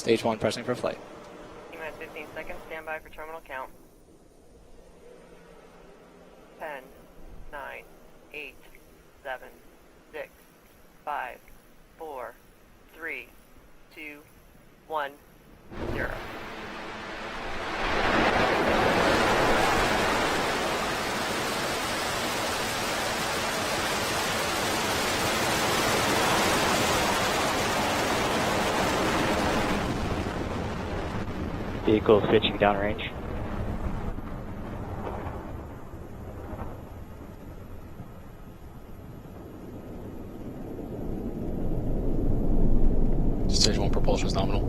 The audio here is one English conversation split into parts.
Stage 1 pressing for flight. T-minus 15 seconds, stand by for terminal count. 10, 9, 8, 7, 6, 5, 4, 3, 2, 1, 0. Vehicle pitching downrange. Stage 1 propulsion is nominal.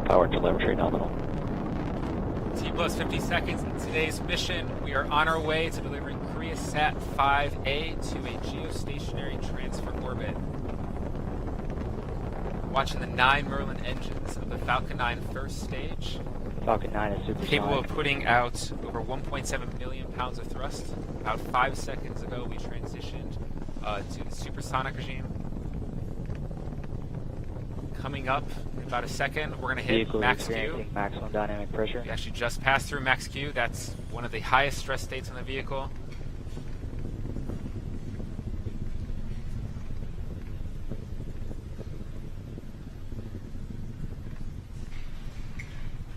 Power telemetry nominal. T plus 50 seconds in today's mission. We are on our way to delivering Koreasat 5A to a geostationary transfer orbit. Watching the 9 Merlin engines of the Falcon 9 first stage. Falcon 9 is supersonic. Capable of putting out over 1.7 million pounds of thrust. About 5 seconds ago, we transitioned to the supersonic regime. Coming up in about a second, we're going to hit Vehicle max Q. experiencing maximum dynamic pressure. We actually just passed through max Q. That's one of the highest stress states on the vehicle.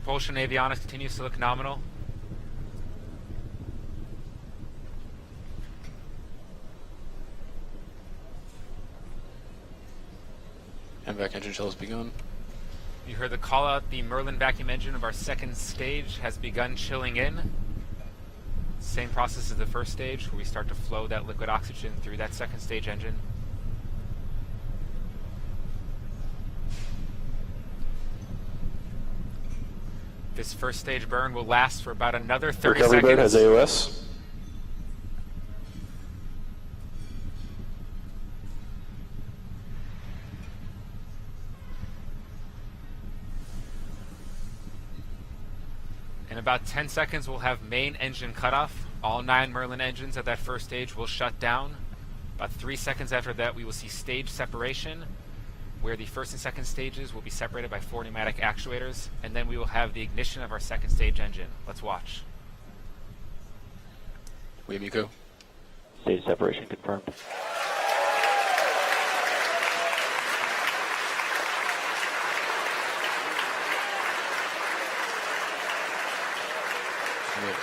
Propulsion avionics continues to look nominal. MVAC engine chill has begun. You heard the call out. The Merlin vacuum engine of our second stage has begun chilling in. Same process as the first stage, where we start to flow that liquid oxygen through that second stage engine. This first stage burn will last for about another 30 Recovery seconds. bird has AOS. In about 10 seconds, we'll have main engine cutoff. All 9 Merlin engines at that first stage will shut down. About 3 seconds after that, we will see stage separation, where the first and second stages will be separated by 4 pneumatic actuators, and then we will have the ignition of our second stage engine. Let's watch. Wait, Miko. Stage separation confirmed.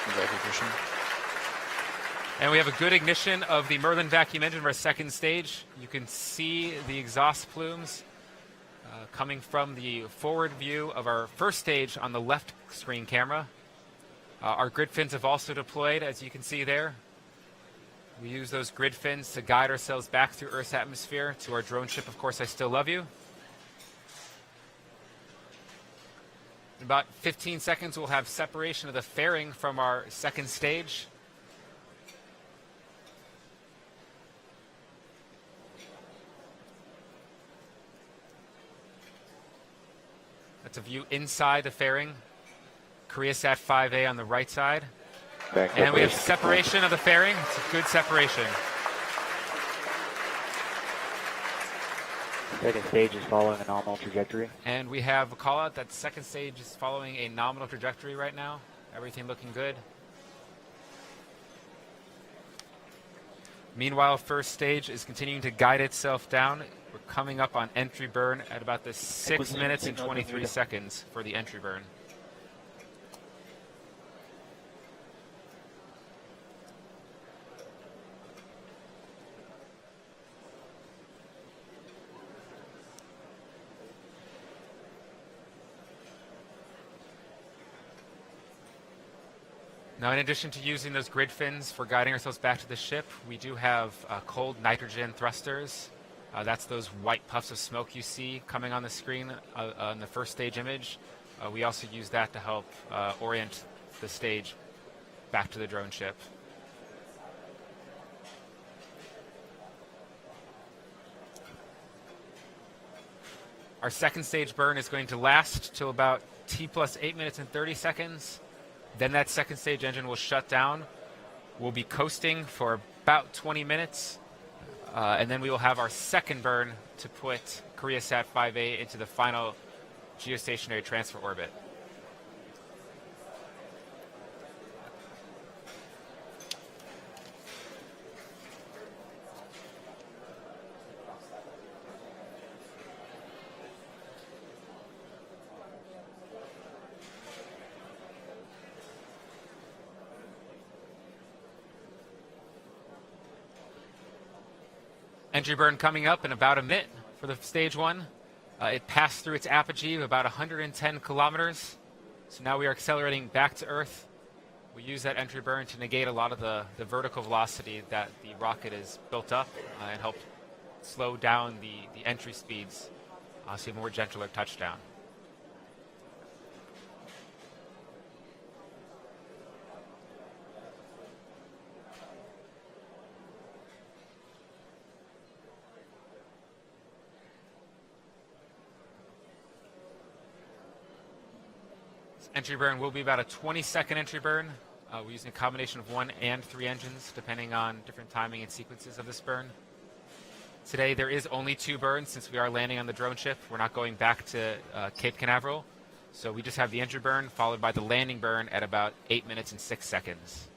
MVAC ignition. And we have a good ignition of the Merlin vacuum engine of our second stage. You can see the exhaust plumes coming from the forward view of our first stage on the left screen camera. Our grid fins have also deployed, as you can see there. We use those grid fins to guide ourselves back through Earth's atmosphere to our drone ship, Of Course I Still Love You. In about 15 seconds, we'll have separation of the fairing from our second stage. That's a view inside the fairing. Koreasat 5A on the right side. And we have separation of the fairing. It's a good separation. Second stage is following a nominal trajectory. And we have a call out that second stage is following a nominal trajectory right now. Everything looking good. Meanwhile, first stage is continuing to guide itself down. We're coming up on entry burn at about the 6 minutes and 23 seconds for the entry burn. Now, in addition to using those grid fins for guiding ourselves back to the ship, we do have cold nitrogen thrusters. That's those white puffs of smoke you see coming on the screen on the first stage image. We also use that to help orient the stage back to the drone ship. Our second stage burn is going to last till about T plus 8 minutes and 30 seconds. Then that second stage engine will shut down. We'll be coasting for about 20 minutes. And then we will have our second burn to put Koreasat 5A into the final geostationary transfer orbit. Entry burn coming up in about a minute for the stage one. It passed through its apogee of about 110 kilometers. So now we are accelerating back to Earth. We use that entry burn to negate a lot of the vertical velocity that the rocket is built up and help slow down the entry speeds so a more gentler touchdown. Entry burn will be about a 20-second entry burn. We're using a combination of 1 and 3 engines, depending on different timing and sequences of this burn. Today, there is only 2 burns since we are landing on the drone ship. We're not going back to Cape Canaveral. So we just have the entry burn followed by the landing burn at about 8 minutes and 6 seconds.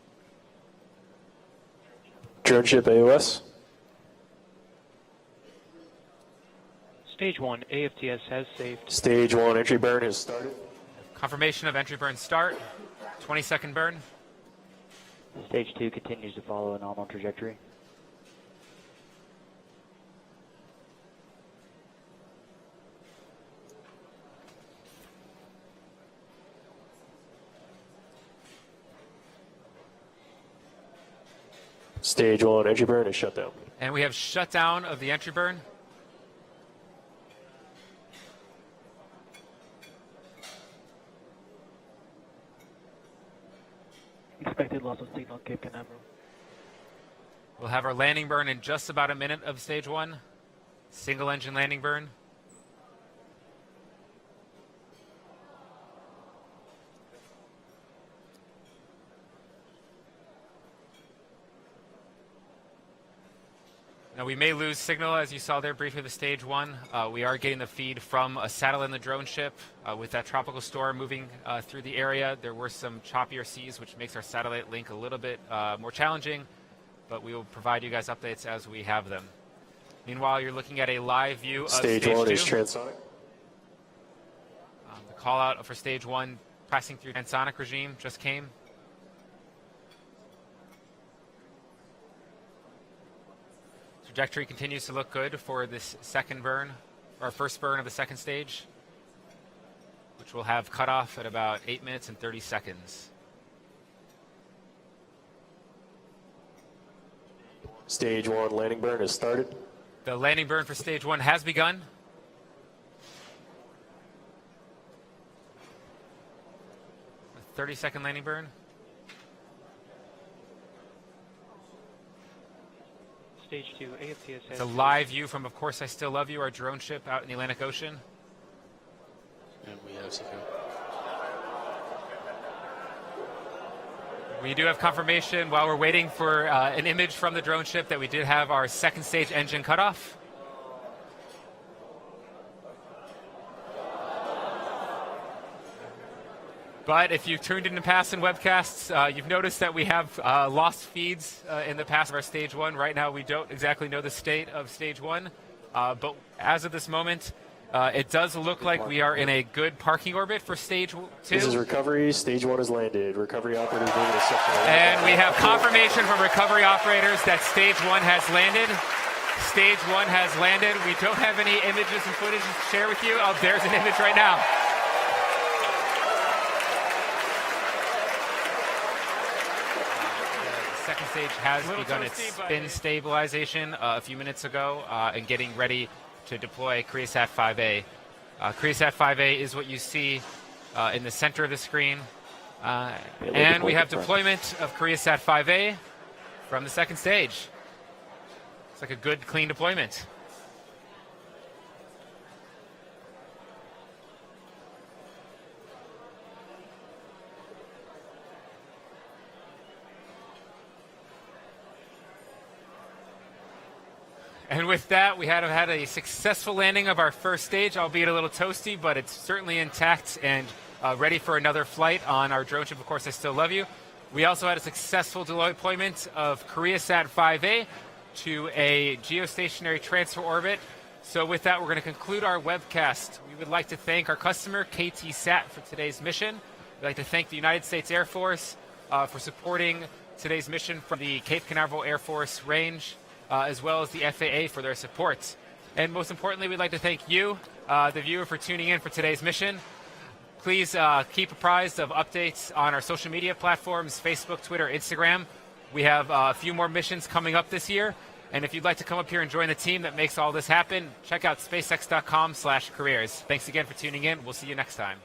Drone ship AOS. Stage 1, AFTS has saved. Stage 1 entry burn has started. Confirmation of entry burn start. 20-second burn. Stage 2 continues to follow a normal trajectory. Stage 1 entry burn is shut down. And we have shutdown of the entry burn. Expected loss of signal Cape Canaveral. We'll have our landing burn in just about a minute of stage 1. Single engine landing burn. Now we may lose signal, as you saw there briefly with stage 1. We are getting the feed from a satellite in the drone ship. With that tropical storm moving through the area, there were some choppier seas, which makes our satellite link a little bit more challenging, but we will provide you guys updates as we have them. Meanwhile, you're looking at a live view of Stage 1 is transonic. The call out for stage 1 passing through transonic regime just came. Trajectory continues to look good for this second burn, or first burn of the second stage, which will have cutoff at about 8 minutes and 30 seconds. Stage 1 landing burn has started. The landing burn for stage 1 has begun. A 30-second landing burn. Stage 2, AFTS has It's a live view from, of course, I Still Love You, our drone ship out in the Atlantic Ocean. And we have CQ. We do have confirmation while we're waiting for an image from the drone ship that we did have our second stage engine cutoff. But if you've tuned in the past in webcasts, you've noticed that we have lost feeds in the past of our stage 1. Right now, we don't exactly know the state of stage 1. But as of this moment, it does look like we are in a good parking orbit for stage 2. This is recovery. Stage 1 has landed. Recovery operators moving to section 1. And we have confirmation from recovery operators that stage 1 has landed. Stage 1 has landed. We don't have any images and footage to share with you. Oh, there's an image right now. Second stage has begun its spin stabilization a few minutes ago and getting ready to deploy Koreasat 5A. Koreasat 5A is what you see in the center of the screen. And we have deployment of Koreasat 5A from the second stage. It's like a good, clean deployment. And with that, we had a successful landing of our first stage, albeit a little toasty, but it's certainly intact and ready for another flight on our drone ship. Of course, I still love you. We also had a successful deployment of Koreasat 5A to a geostationary transfer orbit. So with that, we're going to conclude our webcast. We would like to thank our customer, KTSat, for today's mission. We'd like to thank the United States Air Force for supporting today's mission from the Cape Canaveral Air Force Range, as well as the FAA for their support. And most importantly, we'd like to thank you, the viewer, for tuning in for today's mission. Please keep apprised of updates on our social media platforms, Facebook, Twitter, Instagram. We have a few more missions coming up this year. And if you'd like to come up here and join the team that makes all this happen, check out spacex.com/careers. Thanks again for tuning in. We'll see you next time.